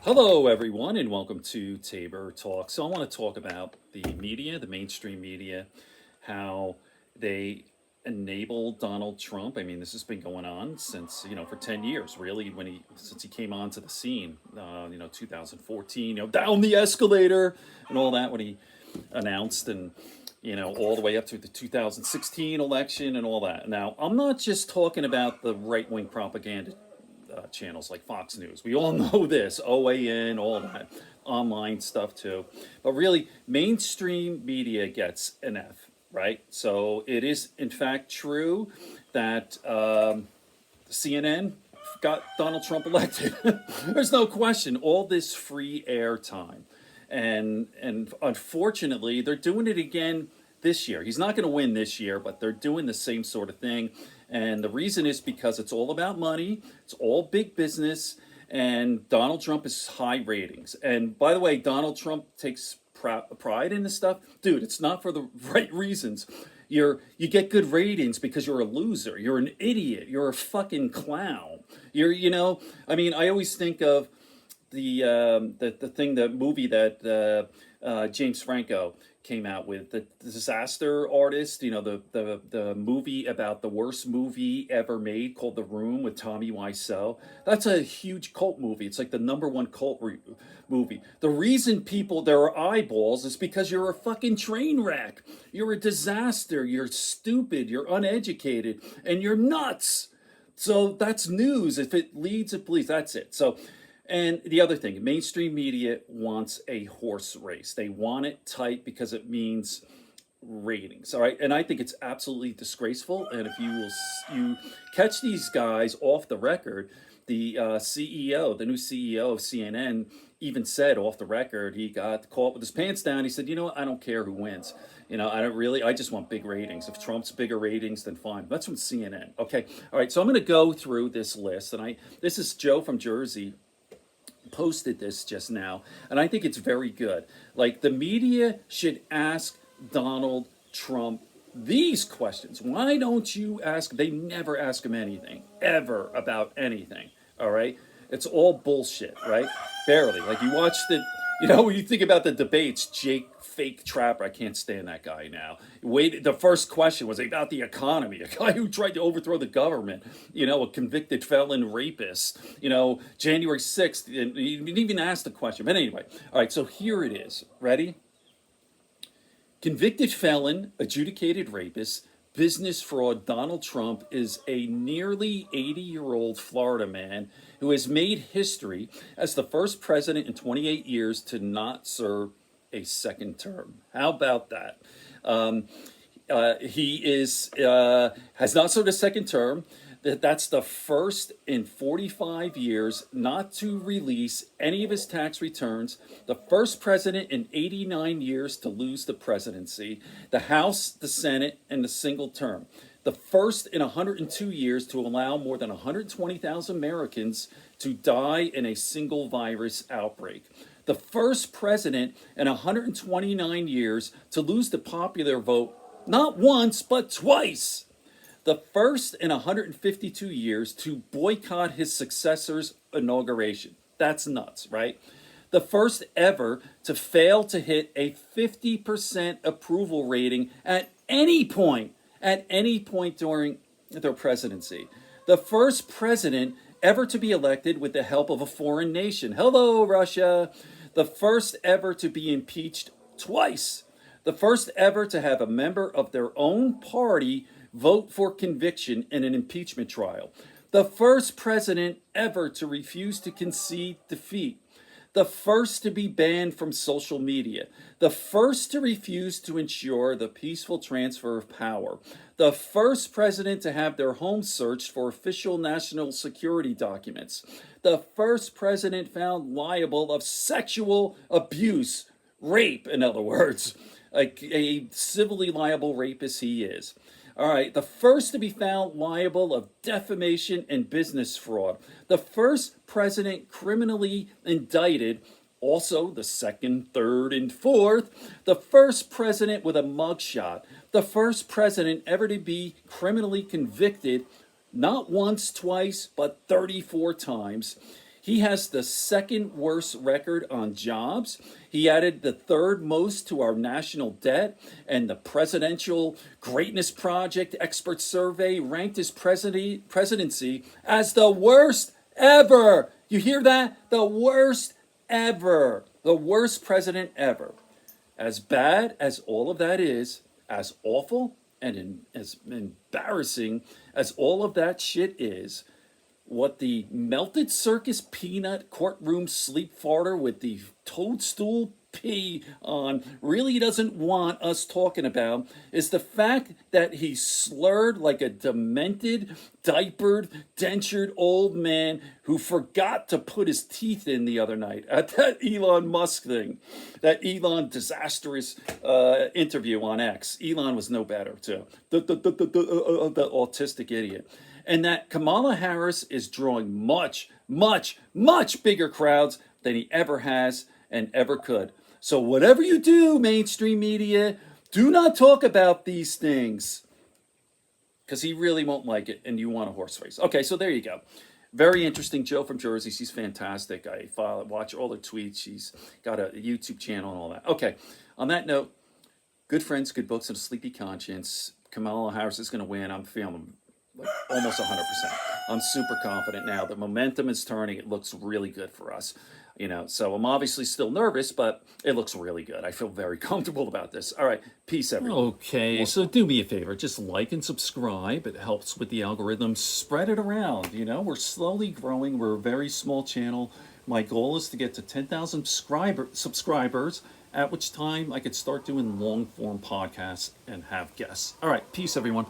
Hello, everyone, and welcome to Tabor Talk. So, I want to talk about the media, the mainstream media, how they enable Donald Trump. I mean, this has been going on since for 10 years, really, since he came onto the scene. 2014. Down the escalator and all that when he announced and. All the way up to the 2016 election and all that. Now, I'm not just talking about the right wing propaganda channels like Fox News. We all know this, OAN, all that online stuff too. But really, mainstream media gets an F, right? So it is, in fact, true that CNN got Donald Trump elected. There's no question. All this free airtime. And unfortunately, they're doing it again this year. He's not going to win this year, but they're doing the same sort of thing. And the reason is because it's all about money, it's all big business, and Donald Trump is high ratings. And by the way, Donald Trump takes pride in this stuff. Dude, it's not for the right reasons. You get good ratings because you're a loser, you're an idiot, you're a fucking clown. I mean, I always think of the movie that James Franco came out with, the Disaster Artist. The movie about the worst movie ever made called The Room with Tommy Wiseau. That's a huge cult movie. It's like the #1 cult movie. The reason there are eyeballs is because you're a fucking train wreck. You're a disaster. You're stupid. You're uneducated, and you're nuts. So that's news. If it leads, it bleeds. That's it. So. And the other thing, mainstream media wants a horse race. They want it tight because it means ratings. All right, and I think it's absolutely disgraceful. And if you catch these guys off the record, the CEO, the new CEO of CNN, even said off the record he got caught with his pants down. He said, I don't care who wins. I just want big ratings. If Trump's bigger ratings, then fine. That's from CNN. Okay, all right. So I'm going to go through this list, and this is Joe from Jersey. Posted this just now, and I think it's very good. Like, the media should ask Donald Trump these questions. Why don't you ask? They never ask him anything, ever, about anything. All right, it's all bullshit, right? Barely. Like, you watch when you think about the debates, Jake Fake Trapper, I can't stand that guy now. The first question was about the economy. A guy who tried to overthrow the government, a convicted felon rapist, January 6th, and he didn't even ask the question. But anyway, all right, so here it is. Ready? Convicted felon, adjudicated rapist, business fraud Donald Trump is a nearly 80-year-old Florida man who has made history as the first president in 28 years to not serve a second term. How about that? He has not served a second term. That's the first in 45 years not to release any of his tax returns. The first president in 89 years to lose the presidency, the House, the Senate, and the single term. The first in 102 years to allow more than 120,000 Americans to die in a single virus outbreak. The first president in 129 years to lose the popular vote not once, but twice. The first in 152 years to boycott his successor's inauguration. That's nuts, right? The first ever to fail to hit a 50% approval rating at any point during their presidency. The first president ever to be elected with the help of a foreign nation. Hello, Russia. The first ever to be impeached twice. The first ever to have a member of their own party vote for conviction in an impeachment trial. The first president ever to refuse to concede defeat. The first to be banned from social media. The first to refuse to ensure the peaceful transfer of power. The first president to have their home searched for official national security documents. The first president found liable of sexual abuse, rape, in other words. A civilly liable rapist he is. All right, the first to be found liable of defamation and business fraud. The first president criminally indicted, also the second, third, and fourth. The first president with a mugshot. The first president ever to be criminally convicted, not once, twice, but 34 times. He has the second worst record on jobs. He added the third most to our national debt, and the Presidential Greatness Project expert survey ranked his presidency as the worst ever. You hear that? The worst ever. The worst president ever. As bad as all of that is, as awful and as embarrassing as all of that shit is, what the melted circus peanut courtroom sleep farter with the toadstool pee on really doesn't want us talking about is the fact that he slurred like a demented, diapered, dentured old man who forgot to put his teeth in the other night at that Elon Musk thing, that Elon disastrous interview on X. Elon was no better too. The autistic idiot. And that Kamala Harris is drawing much, much, much bigger crowds than he ever has and ever could. So whatever you do, mainstream media, do not talk about these things, because he really won't like it and you want a horse race. Okay, so there you go. Very interesting. Joe from Jersey, she's fantastic. I watch all her tweets. She's got a YouTube channel and all that. Okay, on that note, good friends, good books, and a sleepy conscience. Kamala Harris is going to win. I'm feeling like almost 100%. I'm super confident now. The momentum is turning. It looks really good for us. So I'm obviously still nervous, but it looks really good. I feel very comfortable about this. All right, peace, everyone. Okay, so do me a favor. Just like and subscribe. It helps with the algorithm. Spread it around. We're slowly growing. We're a very small channel. My goal is to get to 10,000 subscribers, at which time I could start doing long-form podcasts and have guests. All right, peace, everyone.